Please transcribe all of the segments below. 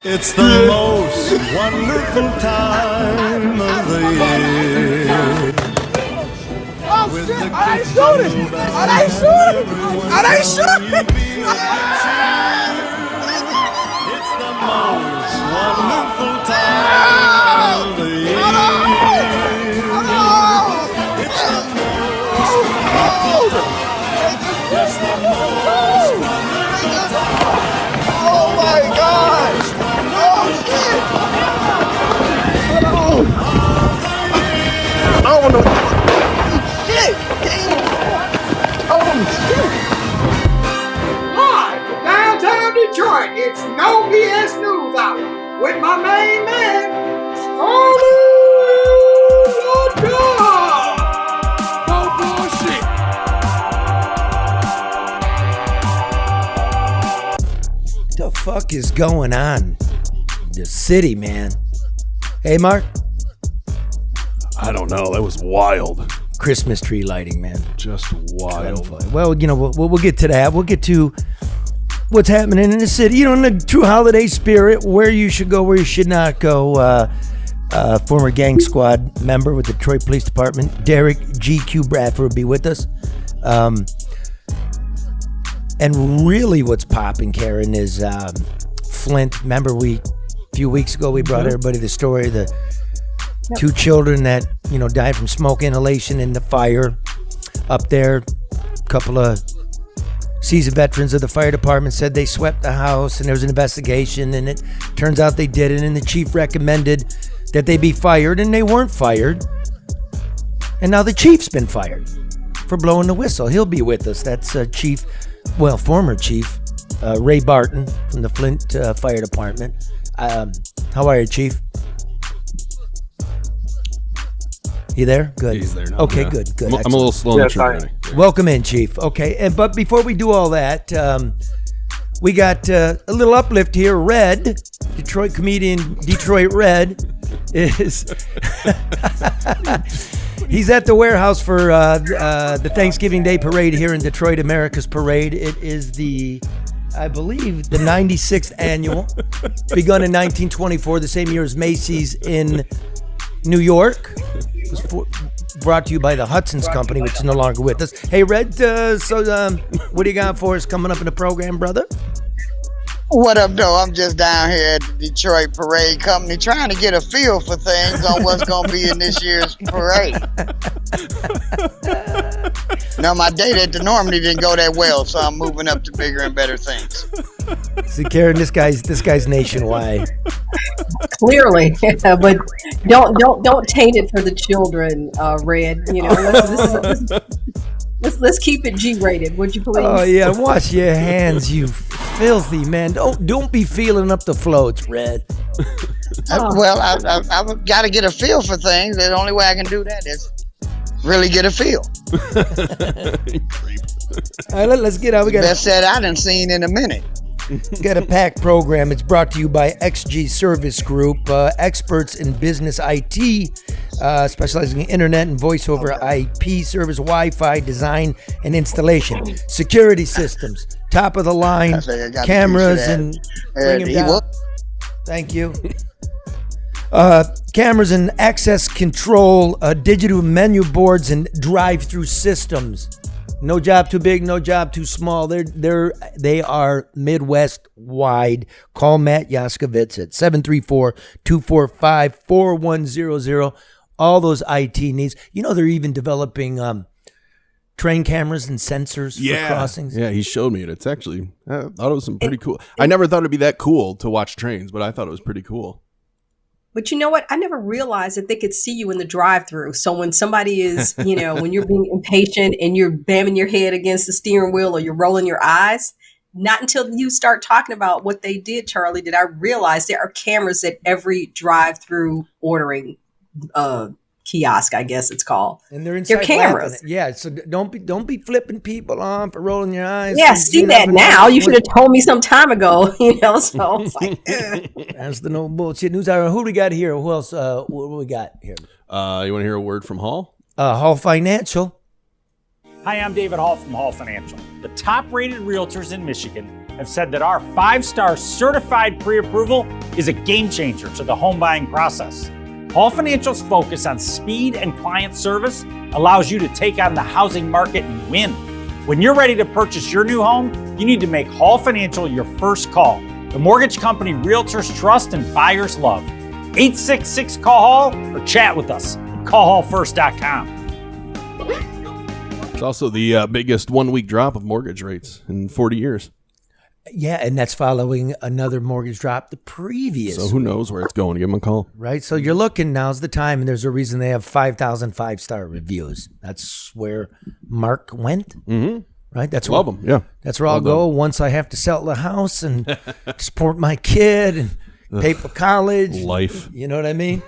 It's the most wonderful time of the year. Oh shit! I ain't shooting! I ain't shooting! I ain't shooting! It's the most wonderful time of the year. It's the most wonderful time. It's the most wonderful time. Oh my gosh! Oh shit! Oh no! Shit! Oh shit! Live from downtown Detroit, it's No BS News Hour with my main man, LeDuff. No bullshit. The fuck is going on in the city, man? Hey, Mark. I don't know. That was wild. Christmas tree lighting, man. Just wild. Well, you know, we'll get to that. We'll get to what's happening in the city. You know, in the true holiday spirit, where you should go, where you should not go. Former gang squad member with the Detroit Police Department, Derek GQ Bradford, will be with us. And really what's popping, Karen, is Flint. Remember, a few weeks ago, we brought everybody the story of the two children that, you know, died from smoke inhalation in the fire up there. A couple of seasoned veterans of the fire department said they swept the house, and there was an investigation, and it turns out they did it, and the chief recommended that they be fired, and they weren't fired. And now the chief's been fired for blowing the whistle. He'll be with us. That's former chief, Ray Barton from the Flint Fire Department. How are you, Chief? You there? Good. He's there now. Okay, yeah. good. I'm a little slow on the trigger. Welcome in, Chief. Okay, but before we do all that, we got a little uplift here. Red, Detroit comedian, Detroit Red, is he's at the warehouse for the Thanksgiving Day parade here in Detroit, America's Parade. It is I believe, the 96th annual, begun in 1924, the same year as Macy's in New York. It was brought to you by the Hudson's Company, which is no longer with us. Hey, Red, what do you got for us coming up in the program, brother? What up, though? I'm just down here at the Detroit Parade Company trying to get a feel for things on what's going to be in this year's parade. Now, my date at the Normandy didn't go that well, so I'm moving up to bigger and better things. See, Karen, this guy's nationwide. Clearly, but don't taint it for the children, Red. You know, let's keep it G-rated, would you please? Oh yeah, wash your hands, you filthy man. Don't be feeling up the floats, Red. Well, I've got to get a feel for things. The only way I can do that is really get a feel. Creep. All right, let's get out. We got Best said I done seen in a minute. Got a packed program. It's brought to you by XG Service Group, experts in business IT, specializing in internet and voice over IP service, Wi-Fi design and installation, security systems, top of the line, cameras and bring him down. Thank you. Cameras and access control, digital menu boards and drive-through systems. No job too big, no job too small. They are Midwest wide. Call Matt Yaskovitz at 734-245-4100. All those IT needs. You know, they're even developing train cameras and sensors for crossings. Yeah, he showed me it. It's actually, I thought it was some pretty cool. I never thought it'd be that cool to watch trains, but I thought it was pretty cool. But you know what? I never realized that they could see you in the drive-through. So when somebody is, you know, when you're being impatient and you're bamming your head against the steering wheel or you're rolling your eyes, not until you start talking about what they did, Charlie, did I realize there are cameras at every drive-through ordering kiosk, I guess it's called. And they're cameras. Yeah, so don't be flipping people on for rolling your eyes. Yeah, see that now. You should have told me some time ago, you know, so it's like, That's the no bullshit news hour. Who do we got here? Who else? What do we got here? You want to hear a word from Hall? Hall Financial. Hi, I'm David Hall from Hall Financial, the top-rated realtors in Michigan, have said that our 5-star certified pre-approval is a game changer to the home buying process. Hall Financial's focus on speed and client service allows you to take on the housing market and win. When you're ready to purchase your new home, you need to make Hall Financial your first call. The mortgage company realtors trust and buyers love. 866-CALL-HALL or chat with us at callhallfirst.com. It's also the biggest 1 week drop of mortgage rates in 40 years. Yeah, and that's following another mortgage drop the previous. So who knows where it's going? Give them a call. Right? So you're looking, now's the time, and there's a reason they have 5,000 5-star reviews. That's where Mark went. Mm-hmm. Right? That's Love where, them, yeah. That's where I'll go once I have to sell the house and support my kid and pay for college. Life. You know what I mean?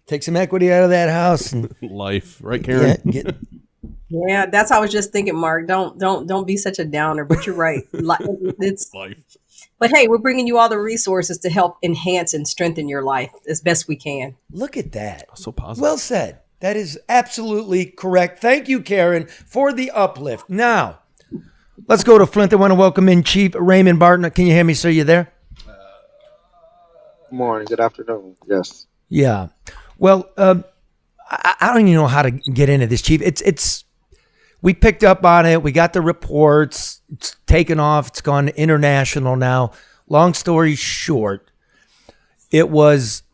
Take some equity out of that house. And Life. Right, Karen? Yeah, that's how I was just thinking, Mark. Don't be such a downer, but you're right. It's life. But hey, we're bringing you all the resources to help enhance and strengthen your life as best we can. Look at that. So positive. Well said. That is absolutely correct. Thank you, Karen, for the uplift. Now, let's go to Flint. I want to welcome in Chief Raymond Barton. Can you hear me, sir? You there? Good morning. Good afternoon. Yes. Yeah. Well, I don't even know how to get into this, Chief. It's we picked up on it. We got the reports. It's taken off. It's gone international now. Long story short, it was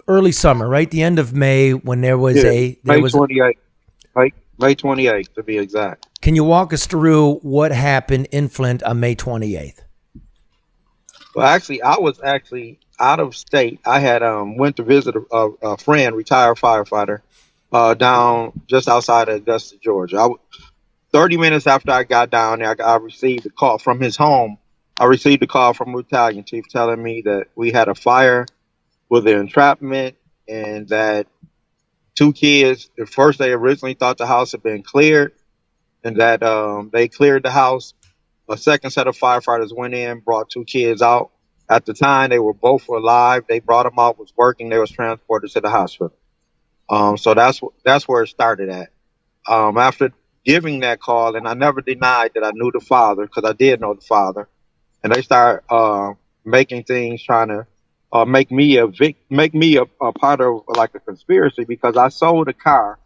early summer, right? The end of May when there was May 28th. May 28th to be exact. Can you walk us through what happened in Flint on May 28th? Well, actually, I was out of state. I had went to visit a friend, retired firefighter, down just outside of Augusta, Georgia. 30 minutes after I got down there, I received a call from his home. I received a call from a battalion chief telling me that we had a fire with an entrapment and that 2 kids, at first they originally thought the house had been cleared and that they cleared the house. A second set of firefighters went in, brought 2 kids out. At the time, they were both alive. They brought them out, was working. They was transported to the hospital. So that's where it started at. After giving that call, and I never denied that I knew the father because I did know the father, and they started making things, trying to make me a part of like a conspiracy because I sold a car.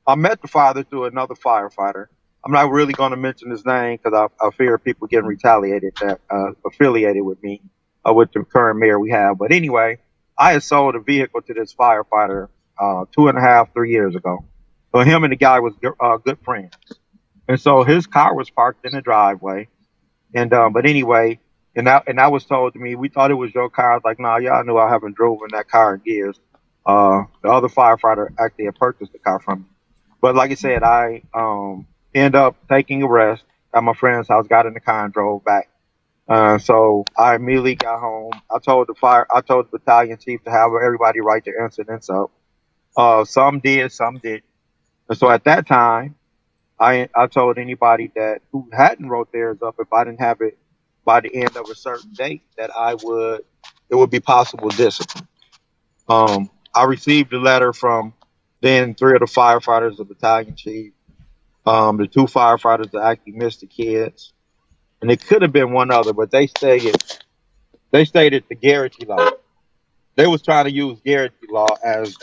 I met the father through another firefighter. I'm not really going to mention his name because I fear people getting retaliated that affiliated with me, with the current mayor we have. But anyway, I had sold a vehicle to this firefighter 2.5, 3 years ago. So him and the guy was good friends. And so his car was parked in the driveway. And but anyway, and that was told to me, we thought it was your car. I was like, nah, y'all knew I haven't driven that car in years. The other firefighter actually had purchased the car from me. But like I said, I end up taking a rest at my friend's house, got in the car and drove back. So I immediately got home. I told the battalion chief to have everybody write their incidents up. Some did, some didn't. And so at that time, I told anybody that who hadn't wrote theirs up, if I didn't have it by the end of a certain date, that it would be possible discipline. I received a letter from then 3 of the firefighters, the battalion chief, the 2 firefighters that actually missed the kids, and it could have been one other, but they stated the Garrity law. They was trying to use Garrity law as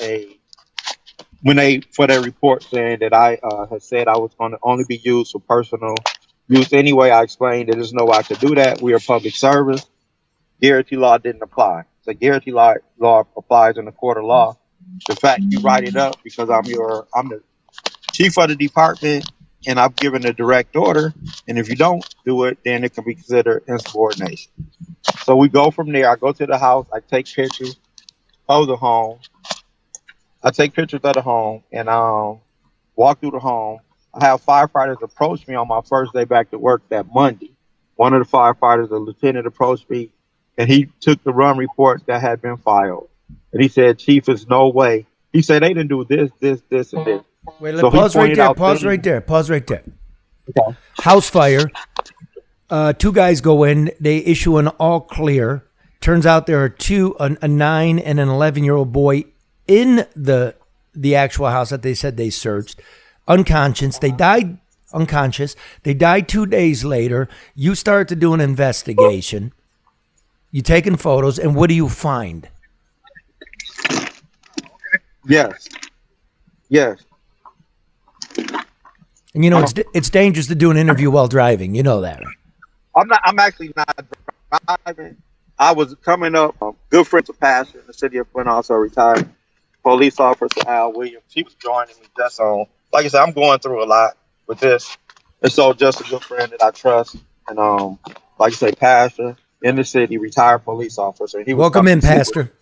for their report saying that I had said I was going to only be used for personal use. Anyway, I explained that there's no way I could do that. We are public service. Garrity law didn't apply. So Garrity law applies in the court of law. The fact you write it up because I'm the chief of the department and I've given a direct order. And if you don't do it, then it can be considered insubordination. So we go from there. I go to the house. I take pictures of the home. And walk through the home. I have firefighters approach me on my first day back to work that Monday. One of the firefighters, a lieutenant, approached me, and he took the run report that had been filed. And he said, Chief, there's no way. He said, they didn't do this, and this. Wait, pause right there. Pause right there. Okay. House fire. 2 guys go in. They issue an all clear. Turns out there are 2, a 9 and an 11-year-old boy in the actual house that they said they searched, unconscious. They died unconscious. They died 2 days later. You start to do an investigation. You taking photos, and what do you find? Yes. Yes. And you know it's dangerous to do an interview while driving. You know that, right? I'm actually not driving. I was coming up. Good friends of Pastor in the city of Flint, also retired police officer Al Williams. He was joining me just on. Like I said, I'm going through a lot with this, and so just a good friend that I trust, and like I say, Pastor in the city, retired police officer. He was Welcome in, Pastor.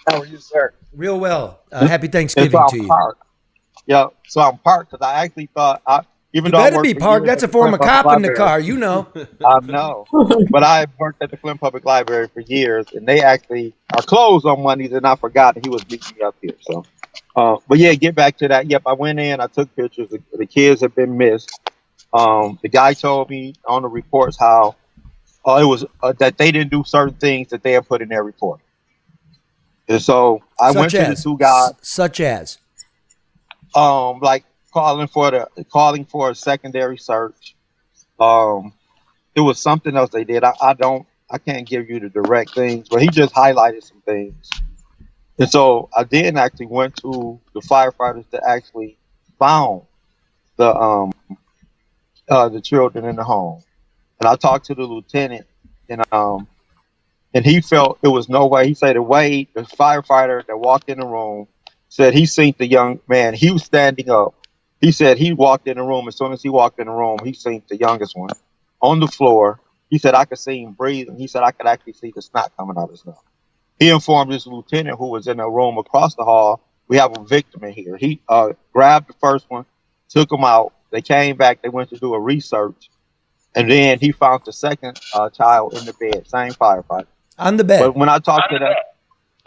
How are you, sir? Real well. Happy Thanksgiving so to you. Parked. Yeah, so I'm parked because I actually thought even You though I better worked be for parked. years That's a at the form of Flint Public cop in the Library. car. You know. I know, but I worked at the Flint Public Library for years, and they actually are closed on Mondays, and I forgot that he was meeting me up here. So, but yeah, get back to that. Yep, I went in, I took pictures. The kids have been missed. The guy told me on the reports how it was that they didn't do certain things that they had put in their report, and so I went to the two guys, such as, like calling for a secondary search. It was something else they did. I can't give you the direct things, but he just highlighted some things. And so I then actually went to the firefighters that actually found the children in the home. And I talked to the lieutenant, and he felt it was no way. He said the way the firefighter that walked in the room said he seen the young man. He was standing up. He said he walked in the room. As soon as he walked in the room, he seen the youngest one on the floor. He said, I could see him breathing. He said, I could actually see the snot coming out of his mouth. He informed his lieutenant, who was in a room across the hall, we have a victim in here. He grabbed the first one, took him out. They came back. They went to do a research. And then he found the second child in the bed, same firefighter. On the bed. But when I talked to that,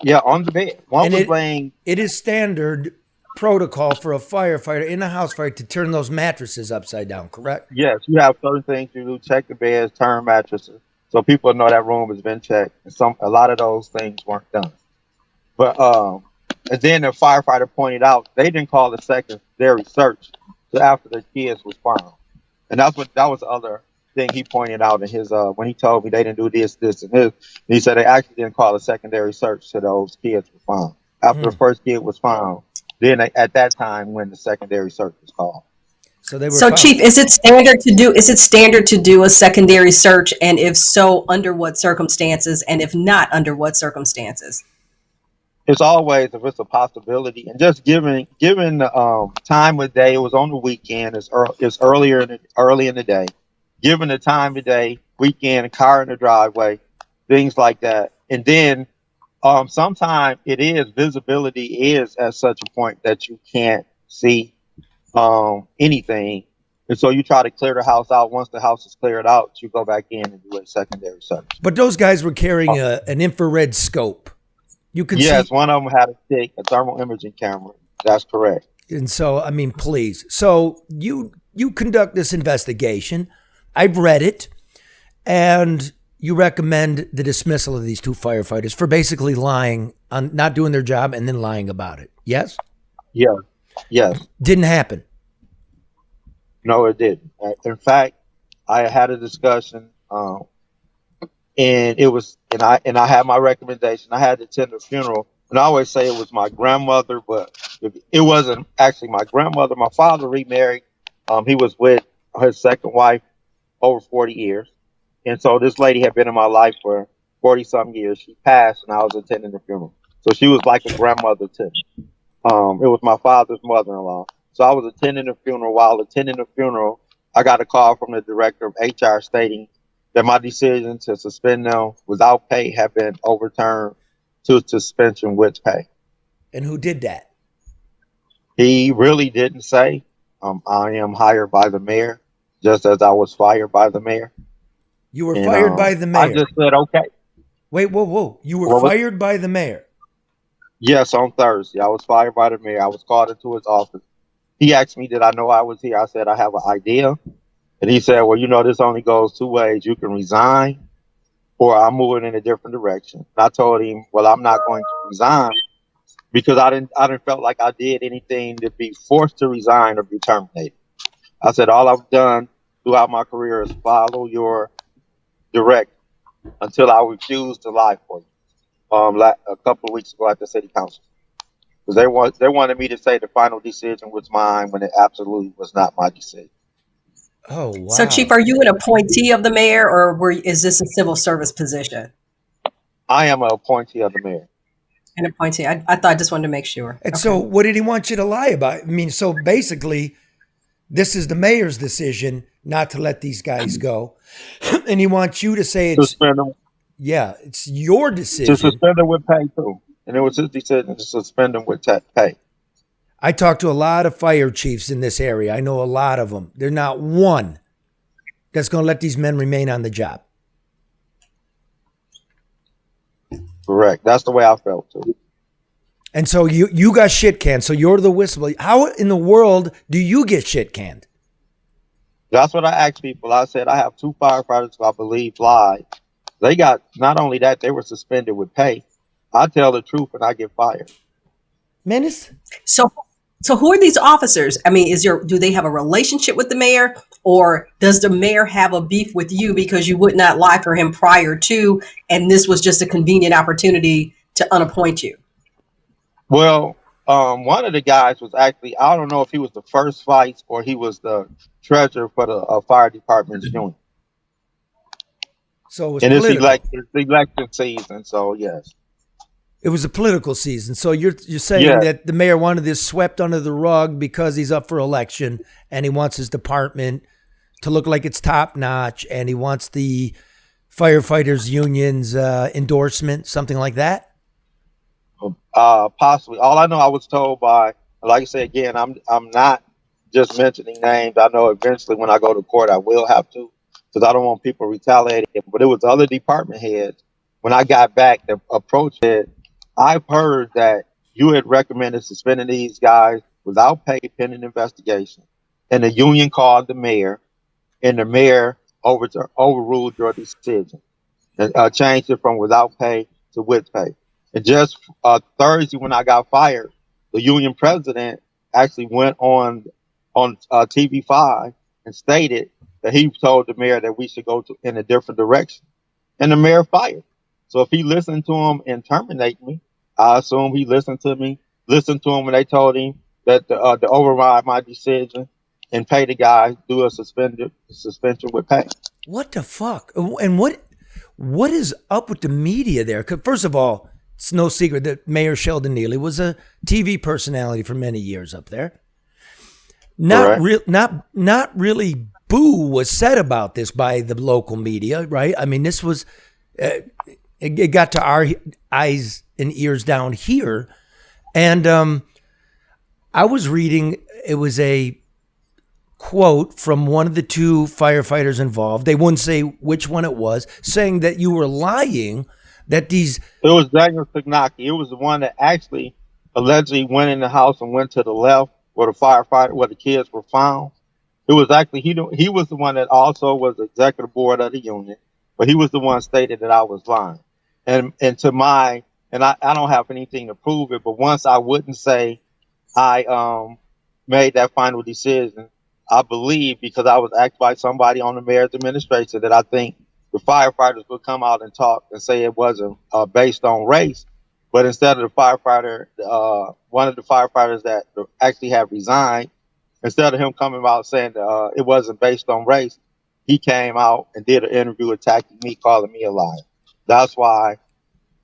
yeah, on the bed. One was laying. It is standard protocol for a firefighter in a house fire to turn those mattresses upside down, correct? Yes, you have certain things you do. Check the beds, turn mattresses, so people know that room has been checked. And a lot of those things weren't done. But and then the firefighter pointed out they didn't call the secondary search till after the kids was found, and that was the other thing he pointed out in his when he told me they didn't do this, and this. He said they actually didn't call a secondary search till those kids were found. After the first kid was found, then at that time when the secondary search was called. So they were. So, Chief, is it standard to do a secondary search, and if so, under what circumstances, and if not, under what circumstances? It's always, if it's a possibility, and just given the time of day, it was on the weekend. It's early in the day. Given the time of day, weekend, a car in the driveway, things like that, and then sometimes visibility is at such a point that you can't see anything, and so you try to clear the house out. Once the house is cleared out, you go back in and do a secondary search. But those guys were carrying an infrared scope. You can see. Yes, one of them had a thermal imaging camera. That's correct. And so, I mean, please. So you conduct this investigation. I've read it, and you recommend the dismissal of these two firefighters for basically lying on not doing their job and then lying about it. Yes? Yeah. Yes. Didn't happen. No, it didn't. In fact, I had a discussion, and it was, and I had my recommendation. I had to attend the funeral, and I always say it was my grandmother, but it wasn't actually my grandmother. My father remarried. He was with his second wife over 40 years. And so this lady had been in my life for 40-some years. She passed, and I was attending the funeral. So she was like a grandmother to me. It was my father's mother-in-law. So I was attending the funeral. While attending the funeral, I got a call from the director of HR stating that my decision to suspend them without pay had been overturned to suspension with pay. And who did that? He really didn't say. I am hired by the mayor, just as I was fired by the mayor. You were fired by the mayor. I just said, okay. Wait, whoa. You were fired by the mayor. Yes, on Thursday. I was fired by the mayor. I was called into his office. He asked me, did I know I was here? I said, I have an idea. And he said, well, this only goes two ways. You can resign, or I'm moving in a different direction. And I told him, well, I'm not going to resign because I didn't felt like I did anything to be forced to resign or be terminated. I said, all I've done throughout my career is follow your direct until I refuse to lie for you. A couple of weeks ago at the city council, because they wanted me to say the final decision was mine when it absolutely was not my decision. Oh, wow. So, Chief, are you an appointee of the mayor, or is this a civil service position? I am an appointee of the mayor. An appointee. I thought, I just wanted to make sure. And so what did he want you to lie about? I mean, so basically, this is the mayor's decision not to let these guys go. And he wants you to say it's, Suspend them. yeah, it's your To decision. suspend them with pay too. And it was his decision to suspend them with pay. I talked to a lot of fire chiefs in this area. I know a lot of them. There's not one that's going to let these men remain on the job. Correct. That's the way I felt too. And so you got shit canned. So you're the whistleblower. How in the world do you get shit canned? That's what I asked people. I said, I have 2 firefighters who I believe lied. They got, not only that, they were suspended with pay. I tell the truth and I get fired. Menace? So who are these officers? I mean, do they have a relationship with the mayor, or does the mayor have a beef with you because you would not lie for him prior to, and this was just a convenient opportunity to unappoint you? Well, one of the guys was actually, I don't know if he was the first vice or he was the treasurer for the fire department's union. So it was And political. it's election season, so yes. It was a political season. So you're saying Yeah. that the mayor wanted this swept under the rug because he's up for election and he wants his department to look like it's top notch and he wants the firefighters union's endorsement, something like that? Possibly. All I know, I was told by, like I say again, I'm not just mentioning names. I know eventually when I go to court, I will have to, because I don't want people retaliating. But it was other department heads. When I got back, the approach it. I've heard that you had recommended suspending these guys without pay pending investigation, and the union called the mayor, and the mayor overruled your decision and changed it from without pay to with pay. And just Thursday, when I got fired, the union president actually went on TV5 and stated that he told the mayor that we should go in a different direction, and the mayor fired. So if he listened to him and terminate me, I assume he listened to him when they told him that to override my decision and pay the guy, do a suspension with pay. What the fuck? And what is up with the media there? 'Cause first of all, it's no secret that Mayor Sheldon Neeley was a TV personality for many years up there. Not really boo was said about this by the local media, right? I mean, this was it got to our eyes and ears down here, and I was reading. It was a quote from one of the 2 firefighters involved. They wouldn't say which one it was, saying that you were lying. That these. It was Daniel Signaki. It was the one that actually allegedly went in the house and went to the left where the kids were found. It was actually he was the one that also was the executive board of the union, but he was the one stated that I was lying. And I don't have anything to prove it, but once I wouldn't say I made that final decision, I believe, because I was asked by somebody on the mayor's administration, that I think the firefighters would come out and talk and say it wasn't based on race. But instead of the firefighter, one of the firefighters that actually have resigned, instead of him coming out saying it wasn't based on race, he came out and did an interview attacking me, calling me a liar. That's why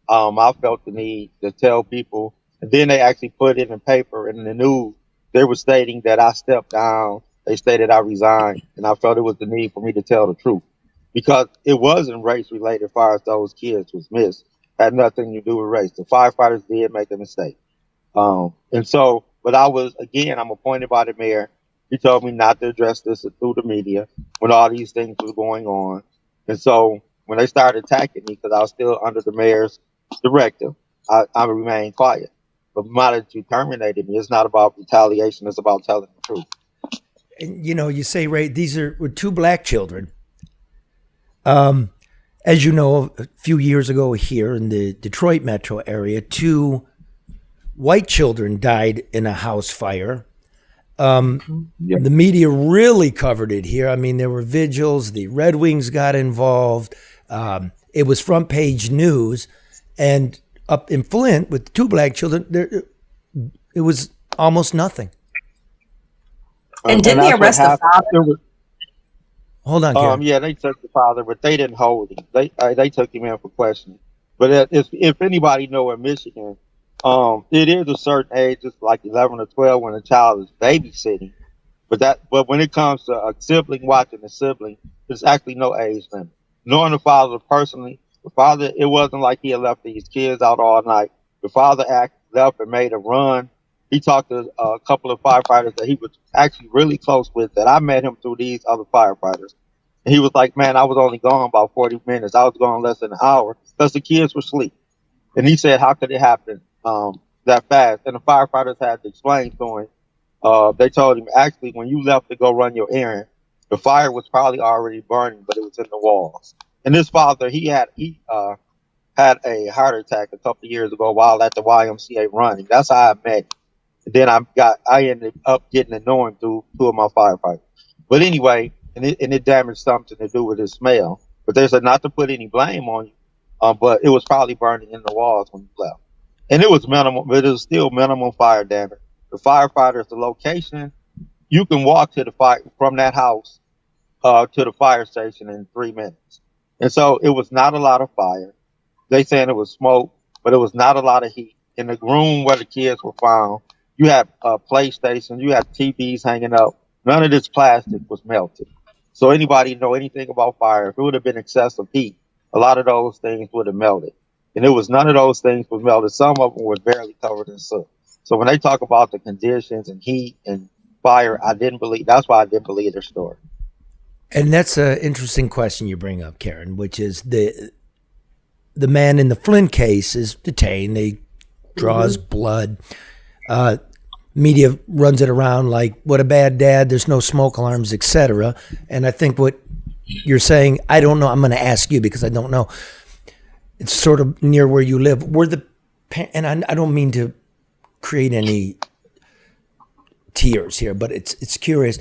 I felt the need to tell people. And then they actually put it in paper and in the news. They were stating that I stepped down. They stated I resigned. And I felt it was the need for me to tell the truth. Because it wasn't race related as far as those kids was missed. Had nothing to do with race. The firefighters did make a mistake. But I'm appointed by the mayor. He told me not to address this through the media when all these things was going on. And so when they started attacking me, because I was still under the mayor's directive, I remained quiet. But the matter that you terminated me, it's not about retaliation. It's about telling the truth. And, you say, Ray, these were 2 black children. As you know, a few years ago here in the Detroit metro area, 2 white children died in a house fire. Yeah. The media really covered it here. I mean, there were vigils. The Red Wings got involved. It was front page news. And up in Flint with 2 black children, it was almost nothing. And didn't they arrest the father? Hold on, Karen. Yeah, they took the father, but they didn't hold him. They took him in for questioning. But if anybody know in Michigan, it is a certain age, it's like 11 or 12 when a child is babysitting. But when it comes to a sibling watching a sibling, there's actually no age limit. Knowing the father personally, it wasn't like he had left these kids out all night. The father left and made a run. He talked to a couple of firefighters that he was actually really close with, that I met him through these other firefighters. And he was like, man, I was only gone about 40 minutes. I was gone less than an hour because the kids were asleep. And he said, how could it happen that fast? And the firefighters had to explain to him. They told him, actually, when you left to go run your errand, the fire was probably already burning, but it was in the walls. And this father, he had a heart attack a couple of years ago while at the YMCA running. That's how I met him. And then I ended up getting to know him through 2 of my firefighters. But anyway, and it damaged something to do with his smell. But they said not to put any blame on you, but it was probably burning in the walls when you left. And it was minimal, but it was still minimum fire damage. The firefighters, the location, you can walk to the fire from that house to the fire station in 3 minutes. And so it was not a lot of fire. They saying it was smoke, but it was not a lot of heat. In the room where the kids were found, you had PlayStation, you had TVs hanging up. None of this plastic was melted. So anybody know anything about fire, if it would have been excessive heat, a lot of those things would have melted. And it was none of those things was melted. Some of them were barely covered in soot. So when they talk about the conditions and heat and fire, that's why I didn't believe their story. And that's an interesting question you bring up, Karen, which is the man in the Flint case is detained. They draws blood. Media runs it around like, what a bad dad, there's no smoke alarms, etc. And I think what you're saying, I don't know, I'm going to ask you because I don't know. It's sort of near where you live. And I don't mean to create any tears here, but it's curious.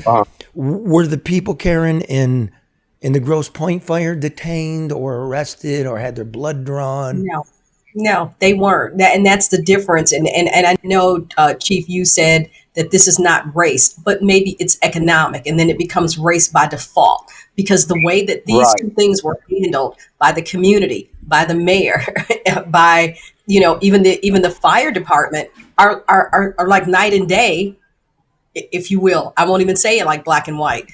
Were the people, Karen, in the Grosse Pointe fire detained or arrested or had their blood drawn? No, they weren't. And that's the difference. And I know, Chief, you said that this is not race, but maybe it's economic. And then it becomes race by default because the way that these 2 things were handled by the community, by the mayor, by, even the fire department are like night and day, if you will. I won't even say it like black and white.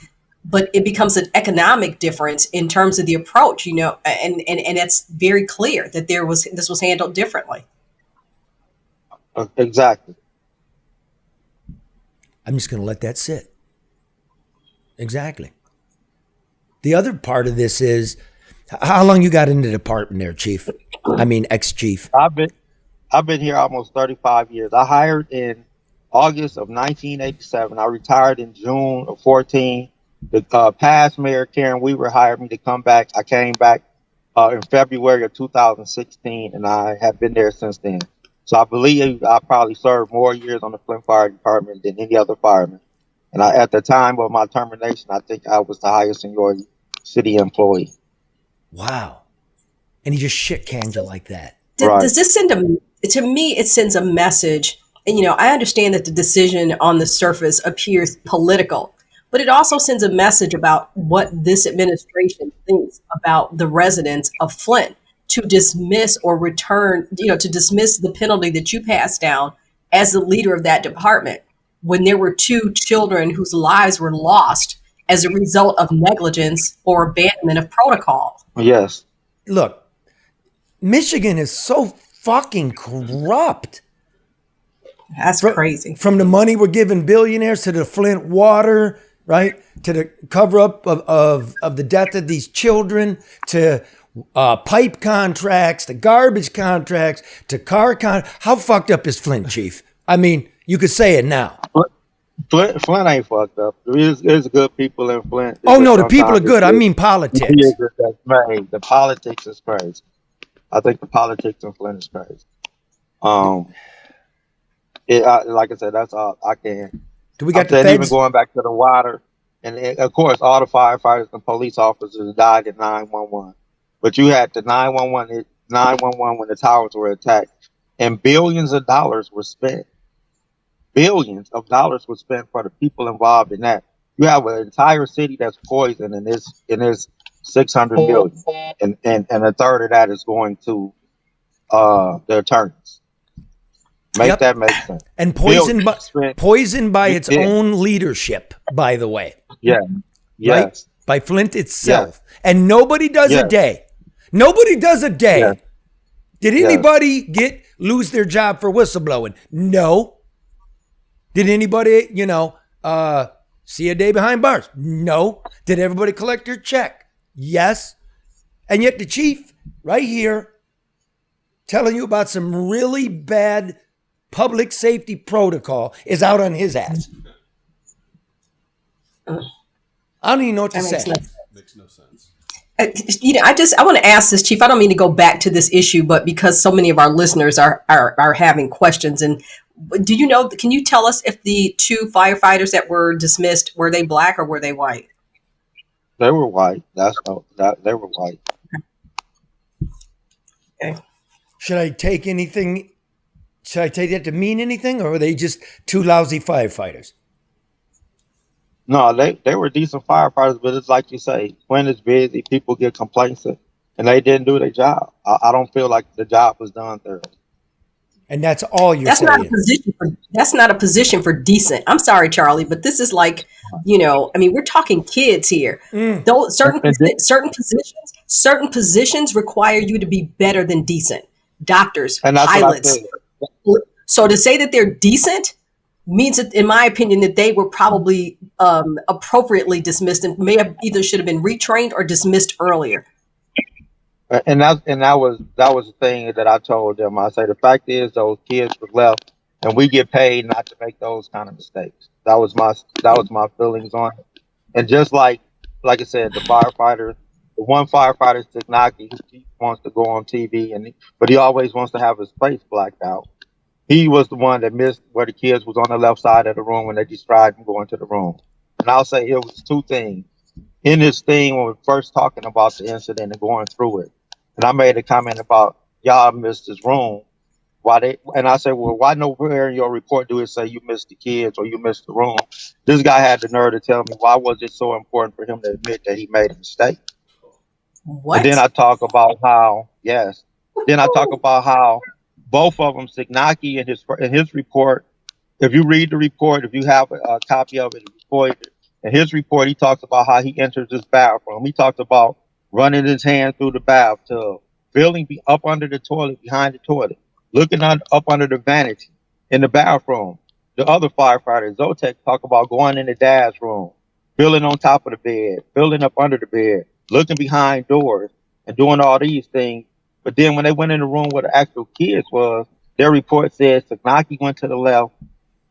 But it becomes an economic difference in terms of the approach, and it's very clear that this was handled differently. Exactly. I'm just going to let that sit. Exactly. The other part of this is, how long you got in the department there, Chief? I mean, ex-chief. I've been here almost 35 years. I hired in August of 1987. I retired in June of 14. The past mayor, Karen Weaver, hired me to come back. I came back in February of 2016, and I have been there since then. So I believe I probably served more years on the Flint Fire Department than any other fireman. And at the time of my termination, I think I was the highest seniority city employee. Wow. And he just shit-canned you like that. Does this to me, it sends a message. And, I understand that the decision on the surface appears political, but it also sends a message about what this administration thinks about the residents of Flint to dismiss or return, to dismiss the penalty that you passed down as the leader of that department when there were 2 children whose lives were lost as a result of negligence or abandonment of protocol. Yes. Look, Michigan is so fucking corrupt. That's crazy. From the money we're giving billionaires to the Flint water, right? To the cover up of the death of these children, to pipe contracts, to garbage contracts, to how fucked up is Flint, Chief? I mean, you could say it now. Flint ain't fucked up. There's good people in Flint. Oh no, the people are good. I mean politics. The politics is crazy. I think the politics in Flint is crazy. Like I said, that's all I can Do we got I'm the saying even feds? going back to the water, and of course all the firefighters and police officers died at 911. But you had the 911 when the towers were attacked, and billions of dollars were spent. Billions of dollars were spent for the people involved in that. You have an entire city that's poisoned, and it's 600 million, and a third of that is going to the attorneys. Yep. That make sense. And Billions spent. poisoned by its Yeah. own leadership, by the way. Yeah. Yes. Right? By Flint itself. And nobody does a Yes. day. Nobody does a day. Yes. Did Yes. anybody lose their job for whistleblowing? No. Did anybody, see a day behind bars? No. Did everybody collect their check? Yes. And yet the chief right here telling you about some really bad public safety protocol is out on his ass. I don't even know what to say. Makes no sense. I want to ask this, Chief. I don't mean to go back to this issue, but because so many of our listeners are having questions, and do you know? Can you tell us if the 2 firefighters that were dismissed, were they black or were they white? They were white. They were white. Okay. Should I take that to mean anything, or were they just 2 lousy firefighters? No, they were decent firefighters, but it's like you say, when it's busy, people get complacent, and they didn't do their job. I don't feel like the job was done thoroughly. And that's all you're That's saying. that's not a position for decent. I'm sorry, Charlie, but this is like, we're talking kids here. Though certain positions require you to be better than decent. Doctors, And that's pilots. what I said. So to say that they're decent means that, in my opinion, that they were probably appropriately dismissed and should have been retrained or dismissed earlier. And that was the thing that I told them. I say the fact is those kids were left, and we get paid not to make those kind of mistakes. That was my feelings on it. And just like I said, the one firefighter, Signaki, he wants to go on TV, but he always wants to have his face blacked out. He was the one that missed where the kids was on the left side of the room when they described him going to the room. And I'll say it was 2 things. In this thing, when we were first talking about the incident and going through it, and I made a comment about y'all missed this room. And I said, well, why nowhere in your report do it say you missed the kids or you missed the room? This guy had the nerve to tell me, why was it so important for him to admit that he made a mistake? What? And then I talk about how, both of them, Signaki in his report, if you read the report, if you have a copy of it, in his report, he talks about how he enters this bathroom. He talks about running his hand through the bathtub, feeling up under the toilet, behind the toilet, looking up under the vanity in the bathroom. The other firefighter, Zotek, talk about going in the dad's room, feeling on top of the bed, feeling up under the bed, looking behind doors, and doing all these things. But then when they went in the room where the actual kids was, their report said Signaki went to the left,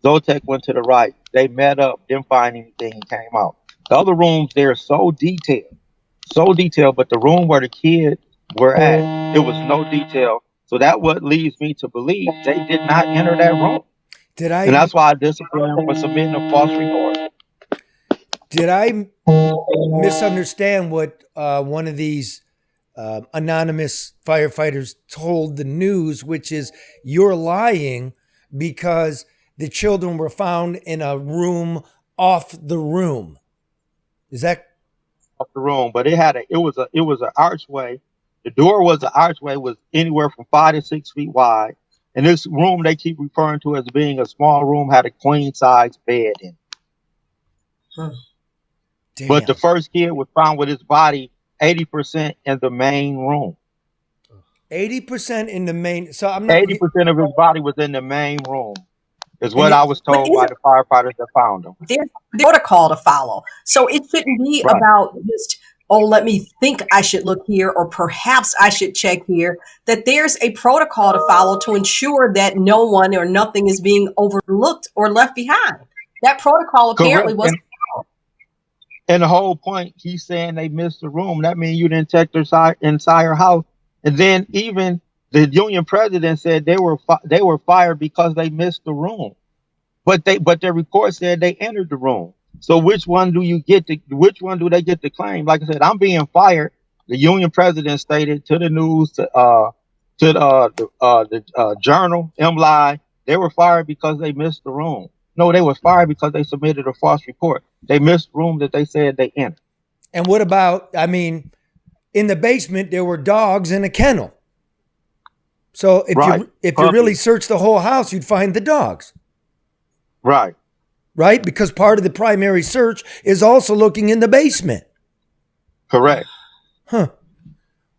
Zotek went to the right. They met up, didn't find anything, and came out. The other rooms, they're so detailed, but the room where the kids were at, it was no detail. So that what leads me to believe they did not enter that room. And that's why I disciplined them for submitting a false report. Did I misunderstand what one of these anonymous firefighters told the news, which is you're lying because the children were found in a room off the room? Is that off the room? But it was an archway. The door was an archway, was anywhere from 5 to 6 feet wide. And this room they keep referring to as being a small room had a queen size bed in it. Damn. But the first kid was found with his body 80% in the main room. 80% in the main? So I'm not 80% of his body was in the main room, is what I was told by the firefighters that found him. There's a protocol to follow. So it shouldn't be about just, let me think I should look here, or perhaps I should check here. That there's a protocol to follow to ensure that no one or nothing is being overlooked or left behind. That protocol apparently wasn't. And the whole point, he's saying they missed the room. That means you didn't check their entire house. And then even the union president said they were fired because they missed the room. but their report said they entered the room. So which one do they get to claim? Like I said, I'm being fired. The union president stated to the news, the journal, MLI, they were fired because they missed the room. No, they were fired because they submitted a false report. They missed the room that they said they entered. And what about, I mean, in the basement, there were dogs in a kennel. So if you really search the whole house, you'd find the dogs. Right. Right? Because part of the primary search is also looking in the basement. Correct. Huh.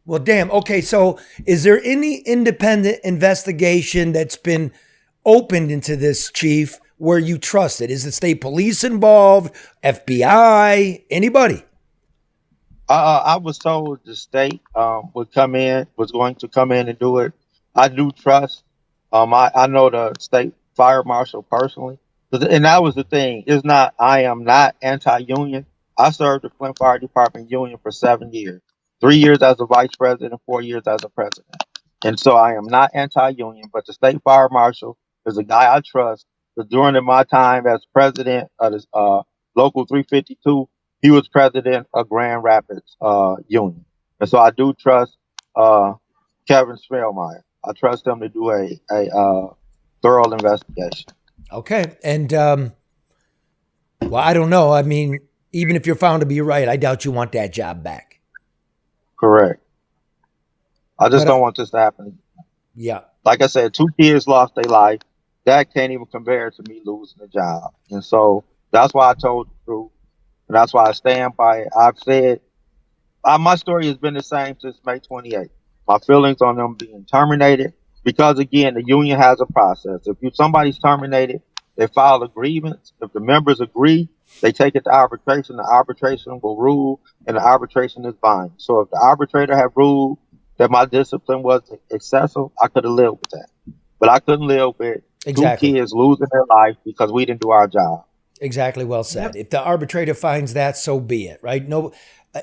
Well, damn. Okay, so is there any independent investigation that's been opened into this, Chief, where you trust it? Is the state police involved? FBI? Anybody? I was told the state was going to come in and do it. I do trust. I know the state fire marshal personally, and that was the thing. I am not anti-union. I served the Flint Fire Department union for 7 years, 3 years as a vice president, 4 years as a president. And so I am not anti-union, but the state fire marshal is a guy I trust. Because during my time as president of this, local 352, he was president of Grand Rapids union. And so I do trust Kevin Spellmeyer. I trust him to do a thorough investigation. Okay. And, well, I don't know. I mean, even if you're found to be right, I doubt you want that job back. Correct. I just don't want this to happen. Yeah. Like I said, 2 kids lost their life. That can't even compare to me losing a job. And so that's why I told the truth. And that's why I stand by it. I've said, my story has been the same since May 28th. My feelings on them being terminated, because again, the union has a process. If somebody's terminated, they file a grievance. If the members agree, they take it to arbitration. The arbitration will rule, and the arbitration is binding. So if the arbitrator had ruled that my discipline was excessive, I could have lived with that. But I couldn't live with 2 kids losing their life because we didn't do our job. Exactly. Well said. Yep. If the arbitrator finds that, so be it. Right? No.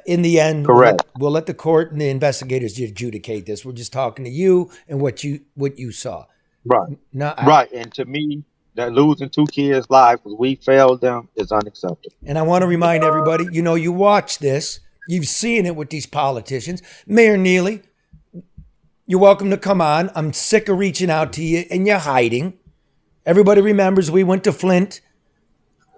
In the end, correct. We'll let the court and the investigators adjudicate this. We're just talking to you and what you saw. Right. Right. And to me, that losing 2 kids' lives because we failed them is unacceptable. And I want to remind everybody, you watch this. You've seen it with these politicians. Mayor Neeley, you're welcome to come on. I'm sick of reaching out to you and you're hiding. Everybody remembers we went to Flint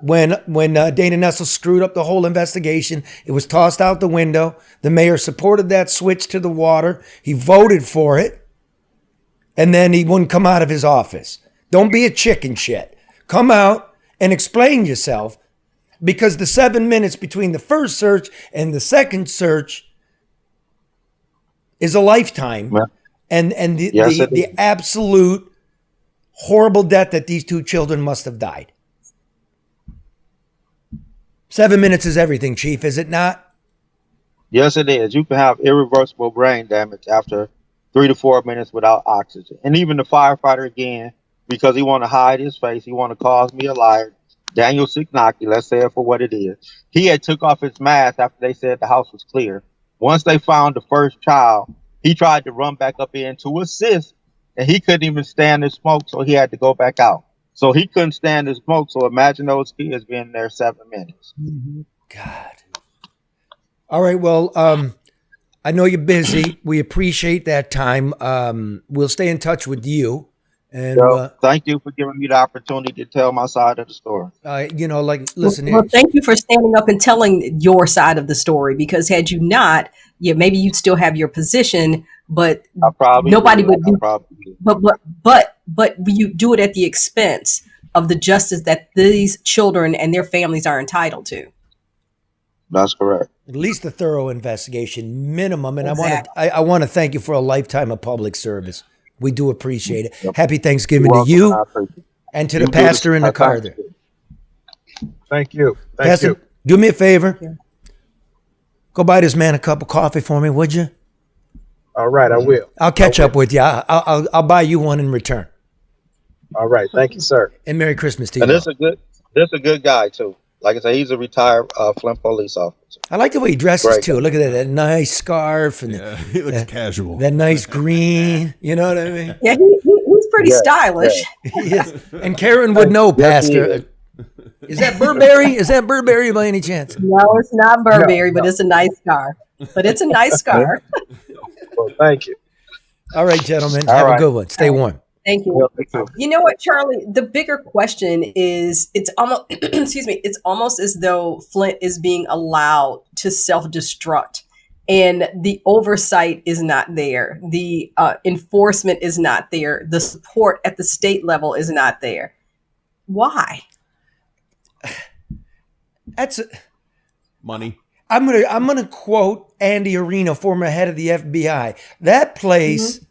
when Dana Nessel screwed up the whole investigation. It was tossed out the window. The mayor supported that switch to the water. He voted for it. And then he wouldn't come out of his office. Don't be a chicken shit. Come out and explain yourself, because the 7 minutes between the first search and the second search is a lifetime. Yeah. And the absolute horrible death that these 2 children must have died. 7 minutes is everything, Chief, is it not? Yes, it is. You can have irreversible brain damage after 3 to 4 minutes without oxygen. And even the firefighter, again, because he want to hide his face, he want to call me a liar, Daniel Signocki, let's say it for what it is. He had took off his mask after they said the house was clear. Once they found the first child, he tried to run back up in to assist, and he couldn't even stand the smoke, so he had to go back out. So he couldn't stand the smoke, so imagine those kids being there 7 minutes. God. All right, well, I know you're busy. We appreciate that time. We'll stay in touch with you. And thank you for giving me the opportunity to tell my side of the story. Listen. Well, thank you for standing up and telling your side of the story, because had you not, maybe you'd still have your position, but nobody would do. But you do it at the expense of the justice that these children and their families are entitled to. That's correct. At least a thorough investigation, minimum. And exactly. I want to thank you for a lifetime of public service. We do appreciate it. Yep. Happy Thanksgiving to you and to the pastor in the car there. Thank you. Pastor, do me a favor. Yeah. Go buy this man a cup of coffee for me, would you? All right, I will. I'll catch up with you. I'll buy you one in return. All right, thank you, sir. And Merry Christmas to you. And this is a good guy too. Like I said, he's a retired Flint police officer. I like the way he dresses Great. too. Look at that nice scarf and Yeah, he looks casual. that nice green. You know what I mean? Yeah, he's pretty Yeah, stylish. He is. And Karen would know, Yes, he Pastor. Is that Burberry? Is that Burberry by any chance? No, it's not Burberry, but it's a nice scar. But it's a nice scar. Well, thank you. All right, gentlemen. All Have a right. good one. Stay warm. Thank you. You know what, Charlie? The bigger question is, it's almost, excuse me, it's almost as though Flint is being allowed to self-destruct, and the oversight is not there. The enforcement is not there. The support at the state level is not there. Why? That's Money. I'm gonna quote Andy Arena, former head of the FBI. That place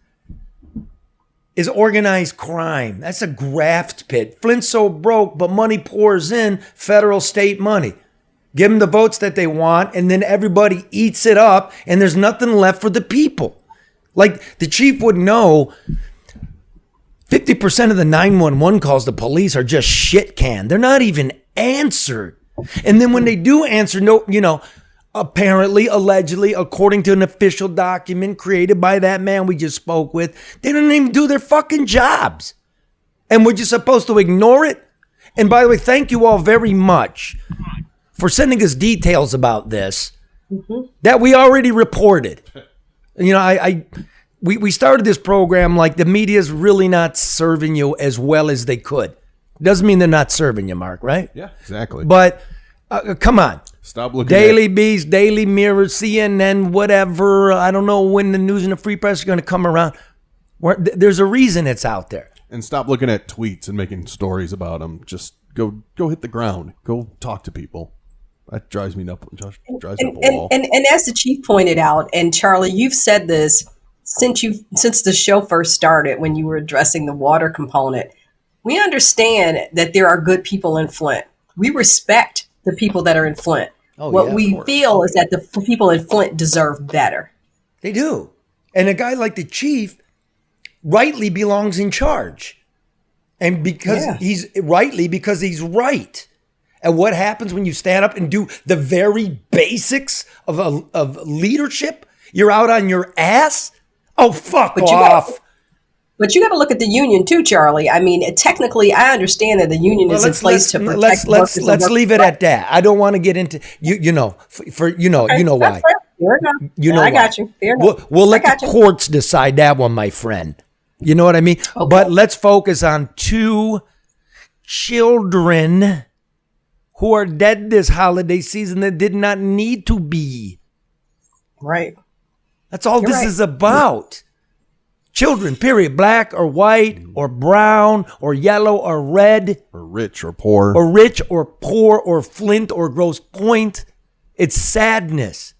is organized crime. That's a graft pit. Flint's so broke, but money pours in, federal, state money. Give them the votes that they want, and then everybody eats it up, and there's nothing left for the people. Like the chief would know, 50% of the 911 calls to police are just shit canned. They're not even answered. And then when they do answer, no, you know, apparently, allegedly, according to an official document created by that man we just spoke with, they don't even do their fucking jobs. And we're just supposed to ignore it? And by the way, thank you all very much for sending us details about this that we already reported. You know, we started this program like the media's really not serving you as well as they could. Doesn't mean they're not serving you, Mark, right? Yeah, exactly. But come on. Stop looking Daily Beast, Daily Mirror, CNN, whatever. I don't know when the news and the free press are going to come around. There's a reason it's out there. and stop looking at tweets and making stories about them. Just go hit the ground. Go talk to people. That drives me up. Drives me up a wall. And as the chief pointed out, and Charlie, you've said this since the show first started when you were addressing the water component. We understand that there are good people in Flint. We respect the people that are in Flint. What we feel is that the people in Flint deserve better. They do. And a guy like the chief rightly belongs in charge. And because he's right. And what happens when you stand up and do the very basics of leadership? You're out on your ass? Oh, fuck off. But you got to look at the union too, Charlie. I mean, technically, I understand that the union is in place to protect workers. Let's leave it at that. I don't want to get into you know why. Fair enough. You know I why. got you. Fair enough. We'll let the courts decide that one, my friend. You know what I mean? Okay. But let's focus on two children who are dead this holiday season that did not need to be. Right. That's all this is about. Children, period. Black or white or brown or yellow or red. Or rich or poor. Or rich or poor or Flint or Grosse Pointe. It's sadness.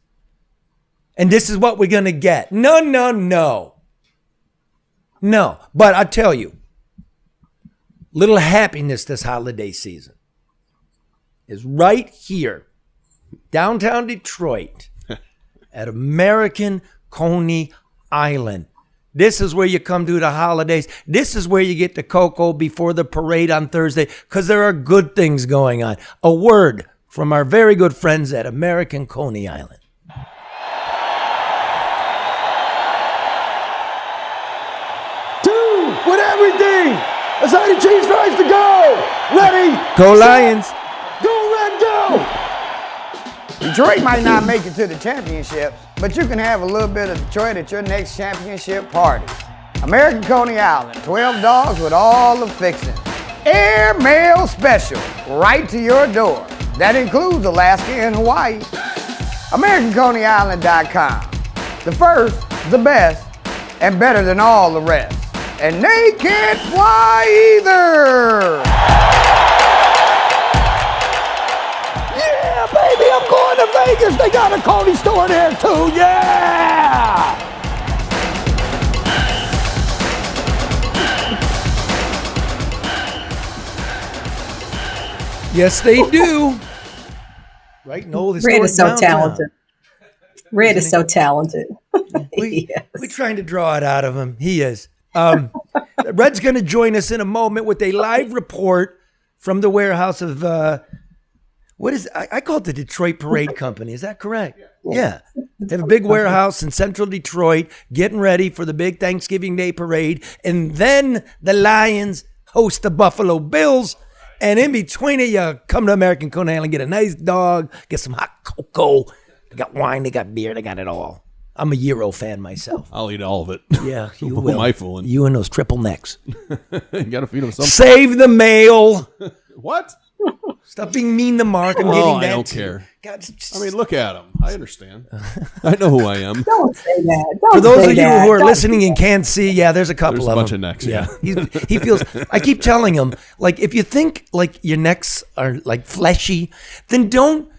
And this is what we're going to get. No. But I tell you, little happiness this holiday season is right here, downtown Detroit, at American Coney Island. This is where you come to the holidays. This is where you get the cocoa before the parade on Thursday, because there are good things going on. A word from our very good friends at American Coney Island. With everything, that's how the Chiefs tries to go. Ready? Go Lions. Go Red, go. Detroit might not make it to the championships, but you can have a little bit of Detroit at your next championship party. American Coney Island, 12 dogs with all the fixings. Air mail special, right to your door. That includes Alaska and Hawaii. AmericanConeyIsland.com. The first, the best, and better than all the rest. And they can't fly either. Yeah, baby, I'm going to Vegas. They got a Coney store there too. Yeah. Yes, they do. Right? No, Red is so talented. Red is so talented. We're trying to draw it out of him. He is. Red's going to join us in a moment with a live report from the warehouse of What is I call it the Detroit Parade Company. Is that correct? Yeah. They have a big warehouse in central Detroit getting ready for the big Thanksgiving Day parade. And then the Lions host the Buffalo Bills. And in between it, you come to American Cone Island, get a nice dog, get some hot cocoa. They got wine, they got beer, they got it all. I'm a Euro fan myself. I'll eat all of it. Yeah, you Who will. am I fooling? You and those triple necks. You got to feed them something. Save the mail. What? Stop being mean to Mark. I'm getting that. I don't too. care. God, I mean, look at him. I understand. I know who I am. Don't say that. Don't for those say of you that. who are Don't- listening and can't see, yeah, there's a couple There's a of bunch them. of necks, Yeah, he feels. I keep telling him, like, if you think like your necks are like fleshy, then don't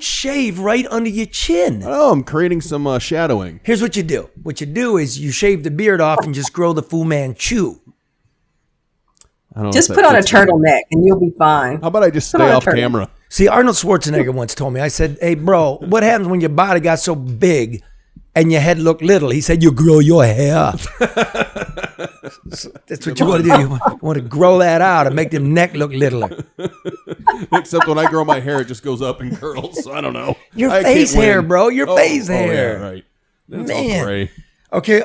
shave right under your chin. Oh, I'm creating some shadowing. Here's what you do. What you do is you shave the beard off and just grow the Fu Manchu. I don't know Just if put that on a fits me. turtleneck and you'll be fine. How about I just Put stay on a off turtle. camera? See, Arnold Schwarzenegger once told me, I said, hey, bro, what happens when your body got so big and your head looked little? He said, you grow your hair. So that's what you want to do. You want to grow that out and make them neck look littler. Except when I grow my hair, it just goes up and curls. So I don't know. Your I face can't win. hair, bro. Your face Oh, hair. yeah, right. It's Man. all gray. Okay,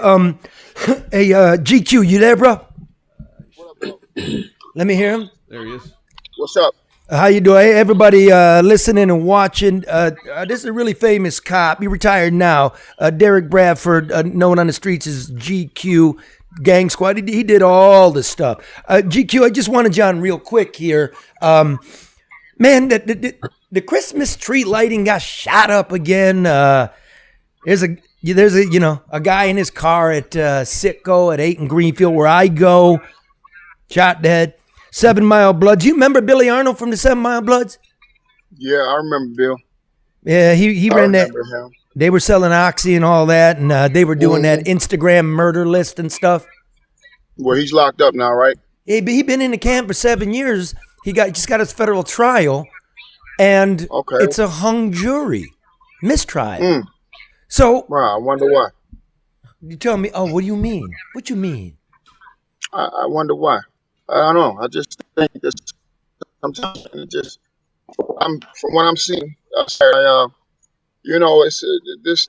hey, GQ, you there, bro? Let me hear him. There he is. What's up? How you doing? Hey, everybody listening and watching. This is a really famous cop. He retired now. Derek Bradford, known on the streets as GQ Gang Squad. He did all the stuff. GQ, I just wanted you on real quick here. Man, the Christmas tree lighting got shot up again. There's a guy in his car at Sitco at 8 in Greenfield where I go, shot dead. 7 Mile Bloods. You remember Billy Arnold from the 7 Mile Bloods? Yeah, I remember Bill. Yeah, he I ran that. remember him. They were selling Oxy and all that, and they were doing that Instagram murder list and stuff. Well, he's locked up now, right? He been in the camp for 7 years. Just got his federal trial, and it's a hung jury mistrial. So, Wow, I wonder why. you tell me, oh, what do you mean? What you mean? I wonder why. I don't know. I just think this sometimes from what I'm seeing, it's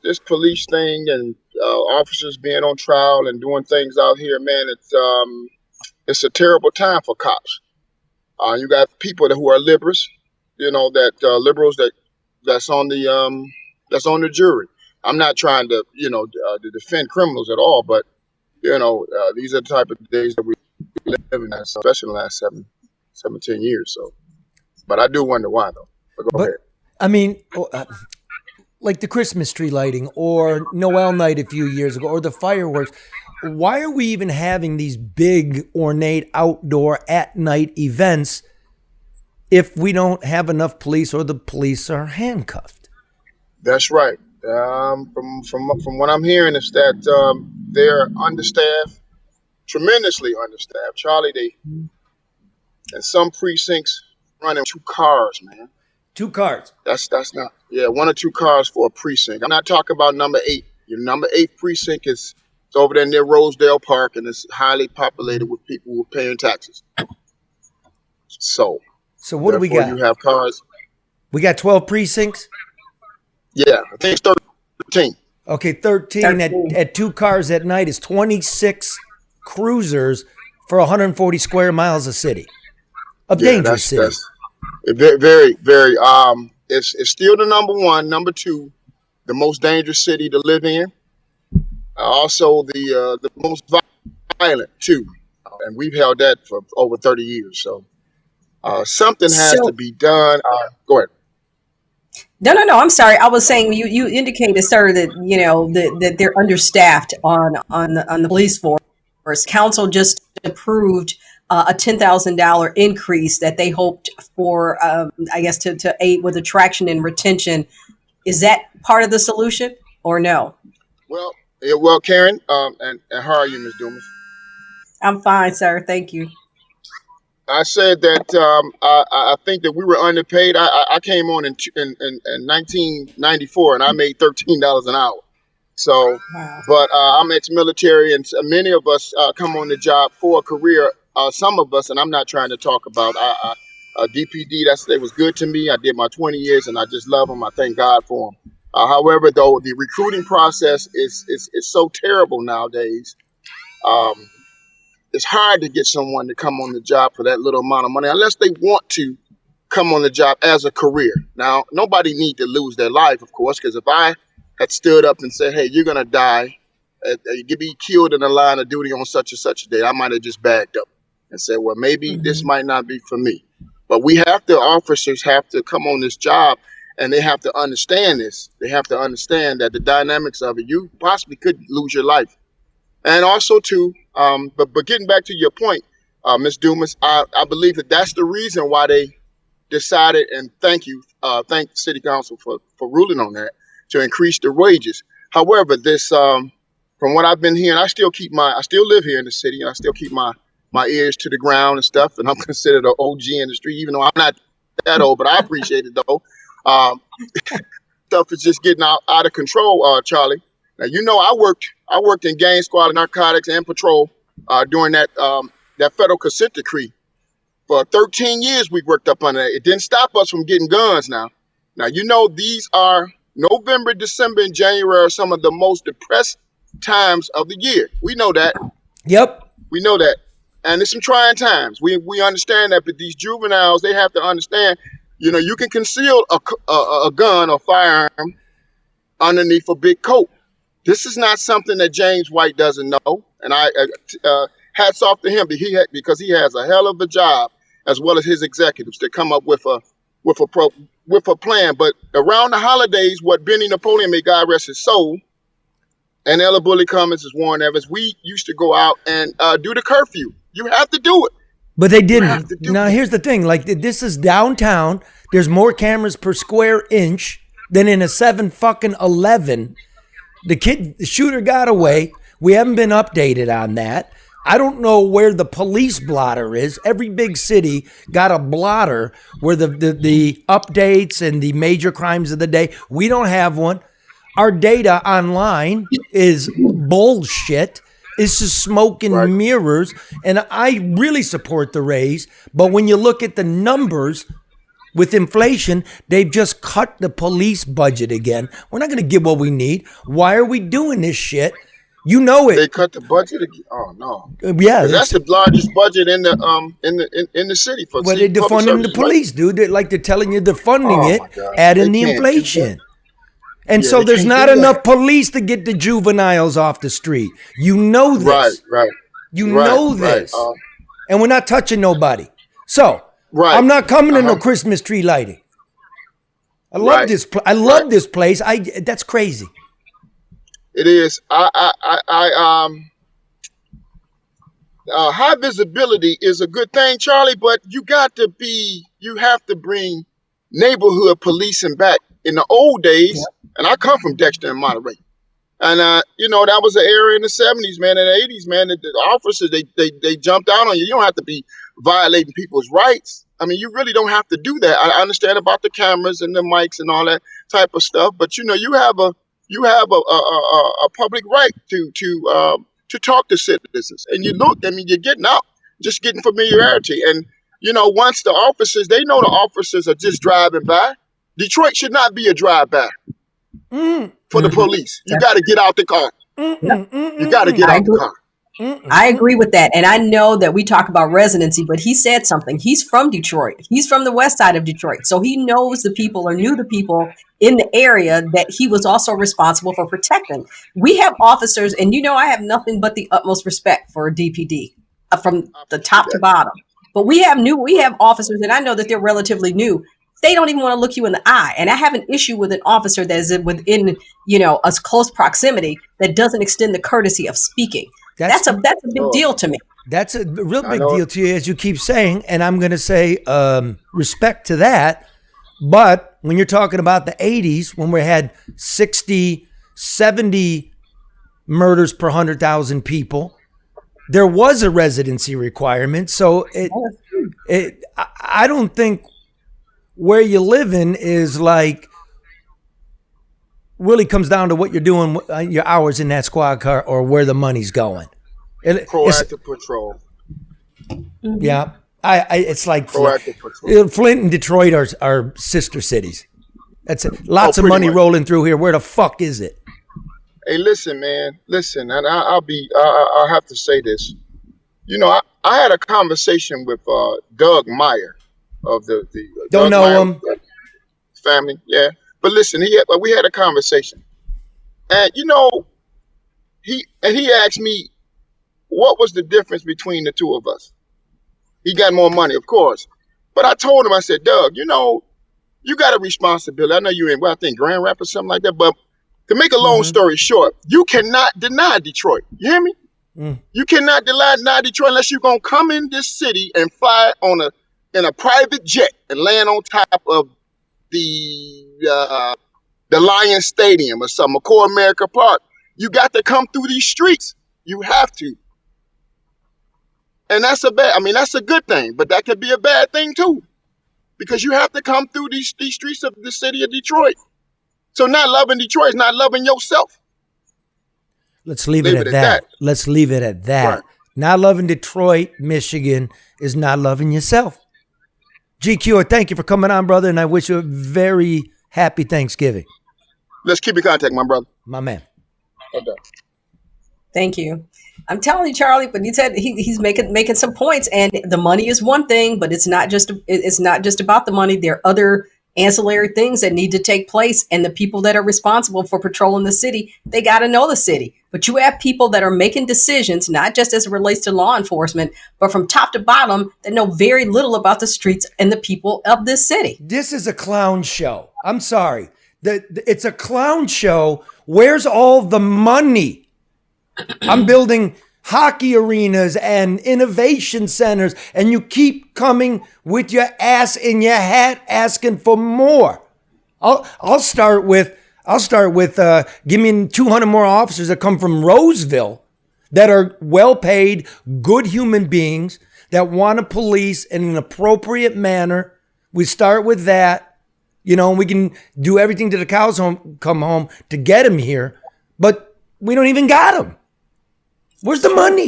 this police thing and officers being on trial and doing things out here, man. It's a terrible time for cops. You got people who are liberals, liberals that's on the jury. I'm not trying to to defend criminals at all, but these are the type of days that we live in, especially in the last 17 years. So, but I do wonder why, though. But go ahead. I mean, like the Christmas tree lighting or Noel night a few years ago or the fireworks. Why are we even having these big, ornate, outdoor, at-night events if we don't have enough police or the police are handcuffed? That's right. From what I'm hearing is that they're understaffed, tremendously understaffed. Charlie, in some precincts running 2 cars, man. 2 cars. That's not 1 or 2 cars for a precinct. I'm not talking about number 8. Your number 8 precinct is over there near Rosedale Park, and it's highly populated with people who are paying taxes. So what do we got? You have cars. We got 12 precincts? Yeah, I think it's 13. Okay, 13 at 2 cars at night is 26 cruisers for 140 square miles of city. A dangerous city. That's very, very. It's still the number 1, number 2, the most dangerous city to live in. Also the most violent too, and we've held that for over 30 years. So something has to be done. Go ahead. No. I'm sorry. I was saying you indicated, sir, that that they're understaffed on the police force. Council just approved a $10,000 increase that they hoped for, I guess, to aid with attraction and retention. Is that part of the solution or no? Well, Karen, and how are you, Ms. Dumas? I'm fine, sir. Thank you. I said that I think that we were underpaid. I came on in 1994 and I made $13 an hour. So, Wow. but I'm ex-military, and many of us come on the job for a career. Some of us, and I'm not trying to talk about DPD, they was good to me. I did my 20 years, and I just love them. I thank God for them. However, though, the recruiting process is so terrible nowadays. It's hard to get someone to come on the job for that little amount of money, unless they want to come on the job as a career. Now, nobody need to lose their life, of course, because if I had stood up and said, hey, you're going to die, you could be killed in the line of duty on such and such a day, I might have just bagged up and said, well, maybe this might not be for me. But officers have to come on this job, and they have to understand this. They have to understand that the dynamics of it, you possibly could lose your life. And also, too, but getting back to your point, Ms. Dumas, I believe that's the reason why they decided, and thank the City Council for ruling on that, to increase the wages. However, this, from what I've been hearing, I still live here in the city, and I still keep my ears to the ground and stuff, and I'm considered an OG in the street, even though I'm not that old, but I appreciate it, though. Stuff is just getting out of control, Charlie. Now, I worked in gang squad, narcotics, and patrol during that federal consent decree. For 13 years, we worked up under that. It didn't stop us from getting guns now. Now, these are November, December, and January are some of the most depressed times of the year. We know that. Yep. We know that. And it's some trying times. We understand that, but these juveniles, they have to understand, you can conceal a gun or firearm underneath a big coat. This is not something that James White doesn't know. And I hats off to him because he has a hell of a job, as well as his executives, to come up with a plan. But around the holidays, what Benny Napoleon, may God rest his soul, and Ella Bully Cummins, is Warren Evans, we used to go out and do the curfew. You have to do it. But they didn't. Now, here's the thing. Like, this is downtown. There's more cameras per square inch than in a 7-11. The shooter got away. We haven't been updated on that. I don't know where the police blotter is. Every big city got a blotter where the updates and the major crimes of the day. We don't have one. Our data online is bullshit. It's just smoke and mirrors. And I really support the raise. But when you look at the numbers with inflation, they've just cut the police budget again. We're not going to give what we need. Why are we doing this shit? You know it. They cut the budget again. Oh no. Yeah, that's the largest budget in the city for. Well, they're defunding the police, dude. They're telling you they're funding it, adding the inflation. And so there's not enough police to get the juveniles off the street. You know this. Right. You know this. And we're not touching nobody. So I'm not coming to no Christmas tree lighting. I love this. I love this place. That's crazy. It is. High visibility is a good thing, Charlie, but you have to bring neighborhood policing back. In the old days, and I come from Dexter and Monterey, and that was an era in the 70s, man, and the 80s, man. The officers, they jumped out on you. You don't have to be violating people's rights. I mean, you really don't have to do that. I understand about the cameras and the mics and all that type of stuff, but you have a public right to talk to citizens. And you're getting out, just getting familiarity. And once the officers, they know the officers are just driving by. Detroit should not be a drive-by for the police. You got to get out the car. You got to get out the car. I agree with that. And I know that we talk about residency, but he said something. He's from Detroit. He's from the west side of Detroit. So he knows the people or knew the people in the area that he was also responsible for protecting. We have officers, and I have nothing but the utmost respect for DPD from the top to bottom. But we have officers, and I know that they're relatively new. They don't even want to look you in the eye. And I have an issue with an officer that is within, a close proximity that doesn't extend the courtesy of speaking. That's a big deal to me. That's a real big deal to you, as you keep saying. And I'm going to say respect to that. But when you're talking about the 80s, when we had 60, 70 murders per 100,000 people, there was a residency requirement. So I don't think where you live in is really comes down to what you're doing, your hours in that squad car, or where the money's going. Proactive patrol. Yeah. It's like Proactive patrol. Flint and Detroit are sister cities. That's it. Lots of pretty money much. rolling through here. Where the fuck is it? Hey, listen, man. Listen, and I'll have to say this. You know, I had a conversation with Doug Meyer of the Don't Doug know Meyer him. family. Yeah, but listen, we had a conversation, and you know, he asked me what was the difference between the two of us. He got more money, of course, but I told him, I said, Doug, you know, you got a responsibility. I know you're in, well, I think Grand Rapids, something like that. But to make a long story short, you cannot deny Detroit. You hear me? You cannot deny Detroit unless you're gonna come in this city and fly in a private jet and land on top of the Lions Stadium or something, McCoy America Park. You got to come through these streets. You have to. And that's that's a good thing, but that could be a bad thing too. Because you have to come through these streets of the city of Detroit. So not loving Detroit is not loving yourself. Let's leave it at that. Let's leave it at that. Right. Not loving Detroit, Michigan is not loving yourself. GQ, thank you for coming on, brother, and I wish you a very happy Thanksgiving. Let's keep in contact, my brother. My man. Okay. Thank you. I'm telling you, Charlie, but he said he's making some points, and the money is one thing, but it's not just about the money. There are other ancillary things that need to take place, and the people that are responsible for patrolling the city, they got to know the city. But you have people that are making decisions, not just as it relates to law enforcement, but from top to bottom that know very little about the streets and the people of this city. This is a clown show. I'm sorry. It's a clown show. Where's all the money? I'm building hockey arenas and innovation centers, and you keep coming with your ass in your hat asking for more. I'll start with give me 200 more officers that come from Roseville that are well paid, good human beings that want to police in an appropriate manner. We start with that, and we can do everything till the cows come home to get them here, but we don't even got them. Where's the money?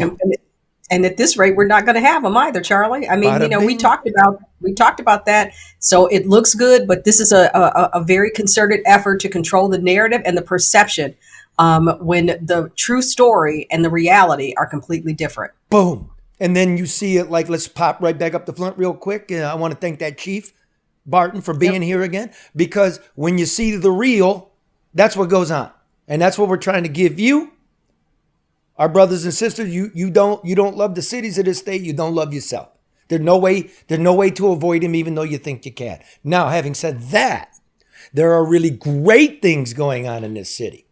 And at this rate, we're not going to have them either, Charlie. I mean, we talked about that. So it looks good, but this is a very concerted effort to control the narrative and the perception when the true story and the reality are completely different. Boom. And then you see it like, let's pop right back up the Flint real quick. I want to thank that Chief Barton for being here again, because when you see the real, that's what goes on. And that's what we're trying to give you. Our brothers and sisters, you don't love the cities of this state. You don't love yourself. There's no way to avoid him, even though you think you can. Now, having said that, there are really great things going on in this city,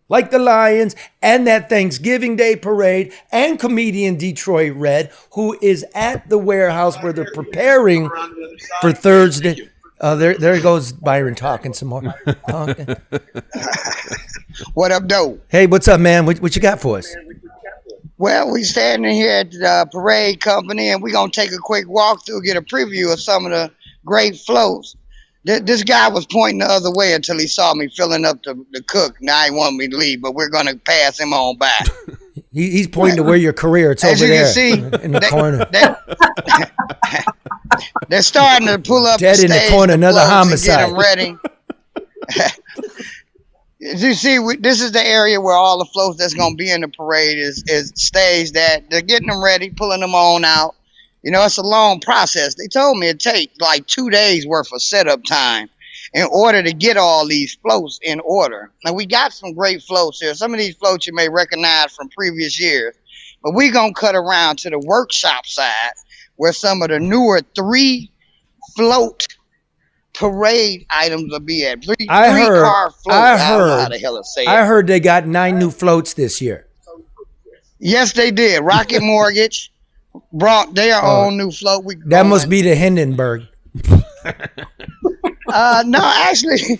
like the Lions and that Thanksgiving Day parade, and comedian Detroit Red, who is at the warehouse where they're preparing for Thursday. There goes Byron talking some more. Okay. What up, though? Hey, what's up, man? What you got for us? Well, we standing here at the parade company, and we're going to take a quick walk through, get a preview of some of the great floats. This guy was pointing the other way until he saw me filling up the cook. Now he wanted me to leave, but we're going to pass him on by. He's pointing to where your career. It's As over you there can see, in the corner. They're starting to pull up Dead the in the stage corner, another floats and homicide. get them ready. As you see, this is the area where all the floats that's going to be in the parade is staged at. They're getting them ready, pulling them on out. It's a long process. They told me it takes like 2 days worth of setup time in order to get all these floats in order. Now, we got some great floats here. Some of these floats you may recognize from previous years, but we're going to cut around to the workshop side where some of the newer 3 float parade items will be at. Three car floats. I don't know how the hell to say it. I heard they got 9 new floats this year. Yes, they did. Rocket Mortgage brought their own new float. That must be the Hindenburg. No, actually,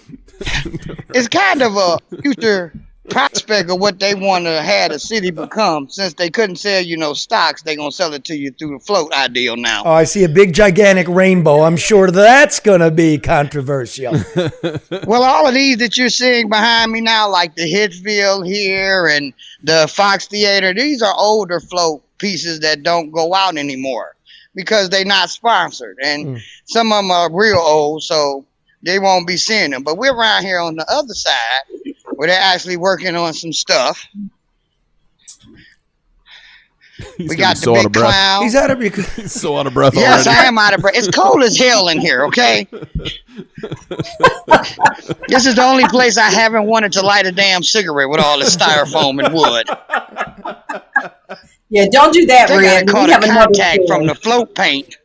it's kind of a future prospect of what they want to have the city become. Since they couldn't sell, stocks, they're going to sell it to you through the float ideal now. Oh, I see a big, gigantic rainbow. I'm sure that's going to be controversial. Well, all of these that you're seeing behind me now, like the Hitchfield here and the Fox Theater, these are older float pieces that don't go out anymore. because they're not sponsored, and some of them are real old, so they won't be seeing them. But we're around here on the other side where they're actually working on some stuff. We got the big clown. He's out of breath. He's so out of breath Yes, already. I am out of breath. It's cold as hell in here, okay? This is the only place I haven't wanted to light a damn cigarette with all this styrofoam and wood. Yeah, don't do that, I think I Red. caught We a have another contact story. from the float paint.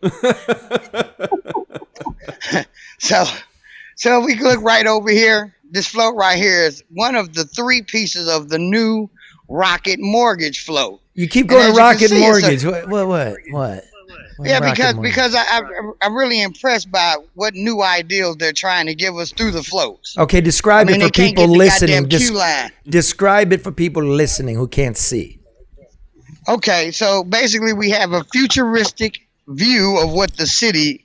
So we look right over here. This float right here is one of the 3 pieces of the new Rocket Mortgage float. You keep going And to as you can Rocket see, Mortgage. What? Yeah, Rocket Mortgage? because I'm really impressed by what new ideals they're trying to give us through the floats. Okay, describe it they for can't people get the listening. goddamn queue line. Describe it for people listening who can't see. Okay, so basically we have a futuristic view of what the city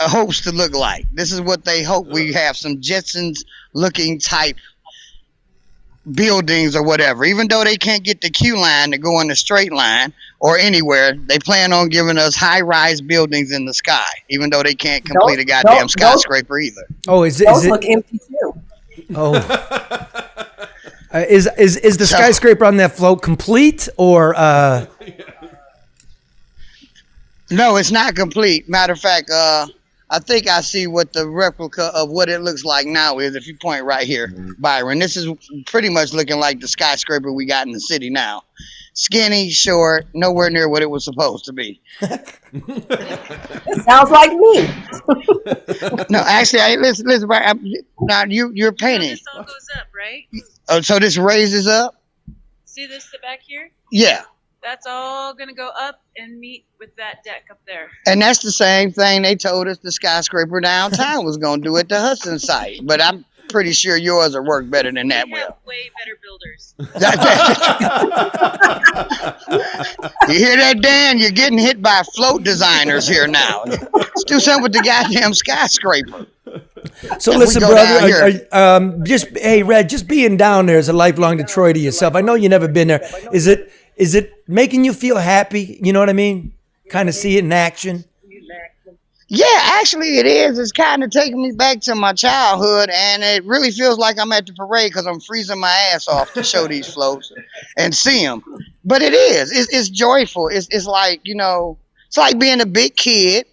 hopes to look like. This is what they hope. We have some Jetsons looking type buildings or whatever. Even though they can't get the queue line to go in a straight line or anywhere, they plan on giving us high-rise buildings in the sky, even though they can't complete a goddamn skyscraper either. Oh, is Those it? look empty too. Oh, is the skyscraper on that float complete or? No, it's not complete. Matter of fact, I think I see what the replica of what it looks like now is. If you point right here, Byron, this is pretty much looking like the skyscraper we got in the city now. Skinny, short, nowhere near what it was supposed to be. It sounds like me. No, actually, listen. Now you're painting. This all goes up, right? Oh, so this raises up? See this back here? Yeah. That's all gonna go up and meet with that deck up there. And that's the same thing they told us the skyscraper downtown was going to do at the Hudson site. But I'm pretty sure yours will work better than that We will. have way better builders. You hear that, Dan? You're getting hit by float designers here now. Let's do something with the goddamn skyscraper. So If we listen, go down brother. Hey, Red, just being down there as a lifelong Detroiter yourself. I know you never been there. Is it making you feel happy? You know what I mean? Kind of see it in action. Yeah, actually it is. It's kind of taking me back to my childhood, and it really feels like I'm at the parade because I'm freezing my ass off to show these floats and see them. But it is. It's joyful. It's like, it's like being a big kid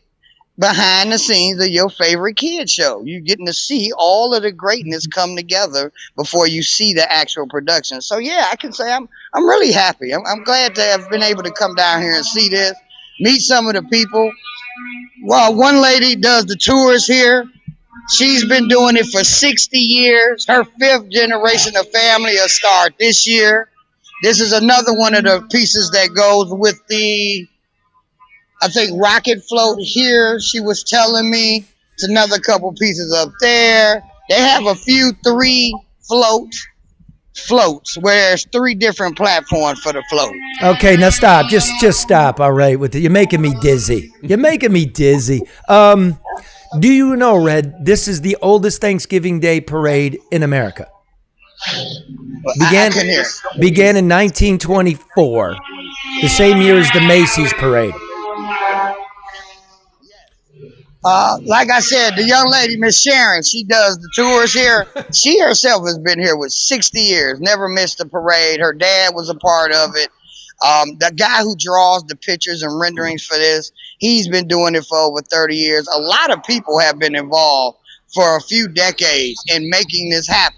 behind the scenes of your favorite kid show. You're getting to see all of the greatness come together before you see the actual production. So yeah, I can say I'm really happy. I'm glad to have been able to come down here and see this, meet some of the people. Well, one lady does the tours here. She's been doing it for 60 years. Her 5th generation of family will start this year. This is another one of the pieces that goes with the, I think, rocket float here. She was telling me it's another couple pieces up there. They have a few 3 floats where there's 3 different platforms for the float. Okay, now stop. Just stop. All right, with it. You're making me dizzy. Do you know, Red? This is the oldest Thanksgiving Day parade in America. Began in 1924, the same year as the Macy's parade. Like I said, the young lady, Miss Sharon, she does the tours here. She herself has been here with 60 years, never missed a parade. Her dad was a part of it. The guy who draws the pictures and renderings for this, he's been doing it for over 30 years. A lot of people have been involved for a few decades in making this happen.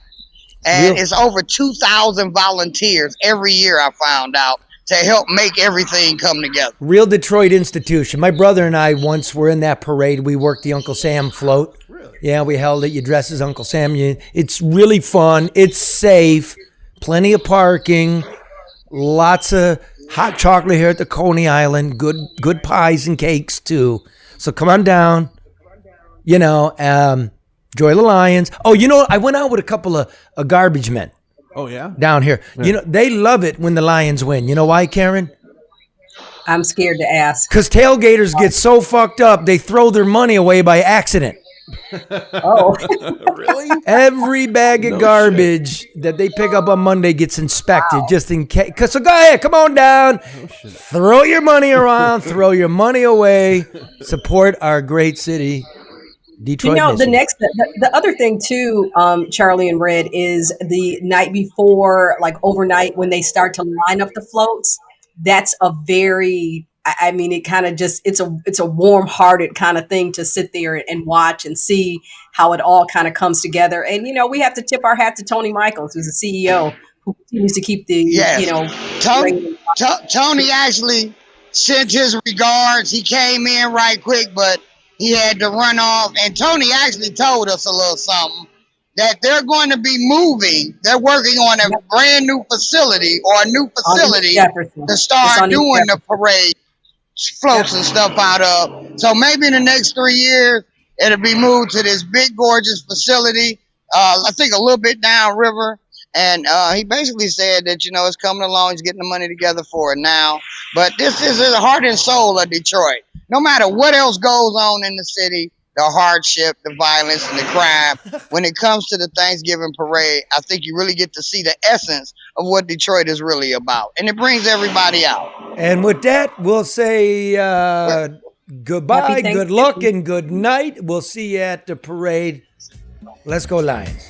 And it's over 2,000 volunteers every year, I found out, to help make everything come together. Real Detroit institution. My brother and I once were in that parade. We worked the Uncle Sam float. Really? Yeah, we held it. You dress as Uncle Sam. It's really fun. It's safe. Plenty of parking. Lots of hot chocolate here at the Coney Island. Good pies and cakes too. So come on down. Enjoy the Lions. Oh, I went out with a couple of garbage men. Oh, yeah? Down here. Yeah. They love it when the Lions win. You know why, Karen? I'm scared to ask. Because tailgaters get so fucked up, they throw their money away by accident. Oh, Really? Every bag of No garbage that they pick up on Monday gets inspected just in case. So go ahead, come on down. Throw your money around, throw your money away. Support our great city, Detroit. The other thing too, Charlie and Red, is the night before, like overnight, when they start to line up the floats. That's a very, I mean, it kind of just, it's a warm-hearted kind of thing to sit there and watch and see how it all kind of comes together. And, we have to tip our hat to Tony Michaels, who's the CEO, who continues to keep the, Tony actually sent his regards. He came in right quick, but he had to run off. And Tony actually told us a little something, that they're going to be moving. They're working on a brand new facility to start doing the parade floats and stuff out of. So maybe in the next 3 years, it'll be moved to this big, gorgeous facility, I think a little bit downriver. And he basically said that, it's coming along. He's getting the money together for it now. But this is the heart and soul of Detroit. No matter what else goes on in the city, the hardship, the violence, and the crime, when it comes to the Thanksgiving parade, I think you really get to see the essence of what Detroit is really about. And it brings everybody out. And with that, we'll say goodbye, good luck, and good night. We'll see you at the parade. Let's go, Lions.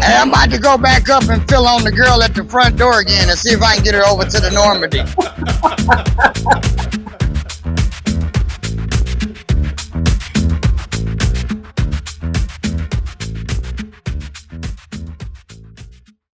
Hey, I'm about to go back up and fill on the girl at the front door again and see if I can get her over to the Normandy.